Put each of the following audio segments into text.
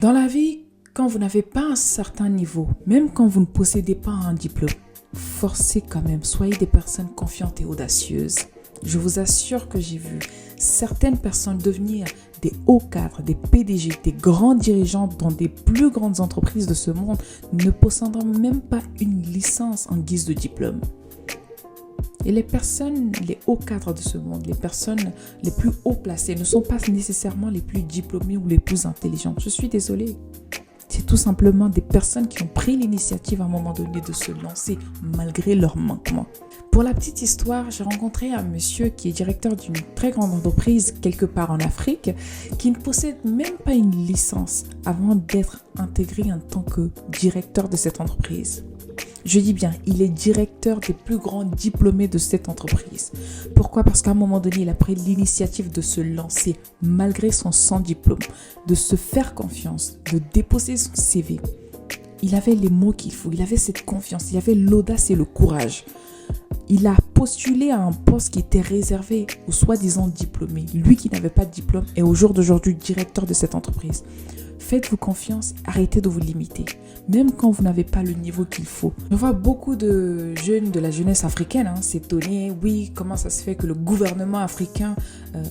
Dans la vie, quand vous n'avez pas un certain niveau, même quand vous ne possédez pas un diplôme, forcez quand même, soyez des personnes confiantes et audacieuses. Je vous assure que j'ai vu certaines personnes devenir des hauts cadres, des PDG, des grands dirigeants dans des plus grandes entreprises de ce monde, ne possédant même pas une licence en guise de diplôme. Et les personnes, les hauts cadres de ce monde, les personnes les plus haut placées ne sont pas nécessairement les plus diplômées ou les plus intelligentes. Je suis désolée. C'est tout simplement des personnes qui ont pris l'initiative à un moment donné de se lancer malgré leurs manquements. Pour la petite histoire, j'ai rencontré un monsieur qui est directeur d'une très grande entreprise quelque part en Afrique qui ne possède même pas une licence avant d'être intégré en tant que directeur de cette entreprise. Je dis bien, il est directeur des plus grands diplômés de cette entreprise. Pourquoi? Parce qu'à un moment donné, il a pris l'initiative de se lancer malgré son sans diplôme, de se faire confiance, de déposer son CV. Il avait les mots qu'il faut, il avait cette confiance, il avait l'audace et le courage. Il a postulé à un poste qui était réservé aux soi-disant diplômés. Lui qui n'avait pas de diplôme est au jour d'aujourd'hui directeur de cette entreprise. Faites-vous confiance, arrêtez de vous limiter, même quand vous n'avez pas le niveau qu'il faut. On voit beaucoup de jeunes de la jeunesse africaine s'étonner, oui, comment ça se fait que le gouvernement africain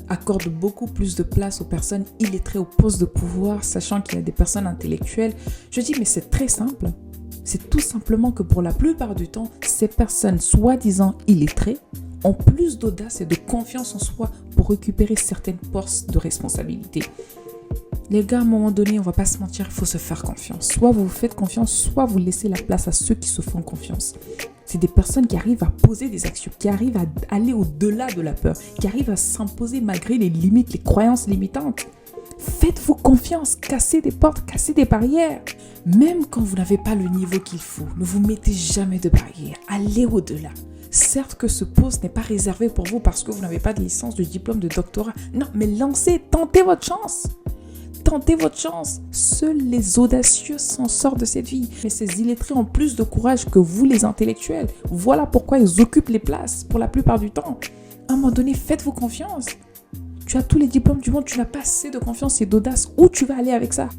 accorde beaucoup plus de place aux personnes illettrées au poste de pouvoir, sachant qu'il y a des personnes intellectuelles. Je dis, mais c'est très simple. C'est tout simplement que pour la plupart du temps, ces personnes soi-disant illettrées ont plus d'audace et de confiance en soi pour récupérer certaines postes de responsabilité. Les gars, à un moment donné, on ne va pas se mentir, il faut se faire confiance. Soit vous vous faites confiance, soit vous laissez la place à ceux qui se font confiance. C'est des personnes qui arrivent à poser des actions, qui arrivent à aller au-delà de la peur, qui arrivent à s'imposer malgré les limites, les croyances limitantes. Faites-vous confiance, cassez des portes, cassez des barrières. Même quand vous n'avez pas le niveau qu'il faut, ne vous mettez jamais de barrières, allez au-delà. Certes que ce poste n'est pas réservé pour vous parce que vous n'avez pas de licence, de diplôme, de doctorat. Non, mais lancez, tentez votre chance. Tentez votre chance. Seuls les audacieux s'en sortent de cette vie. Mais ces illettrés ont plus de courage que vous, les intellectuels. Voilà pourquoi ils occupent les places pour la plupart du temps. À un moment donné, faites-vous confiance. Tu as tous les diplômes du monde, tu n'as pas assez de confiance et d'audace. Où tu vas aller avec ça?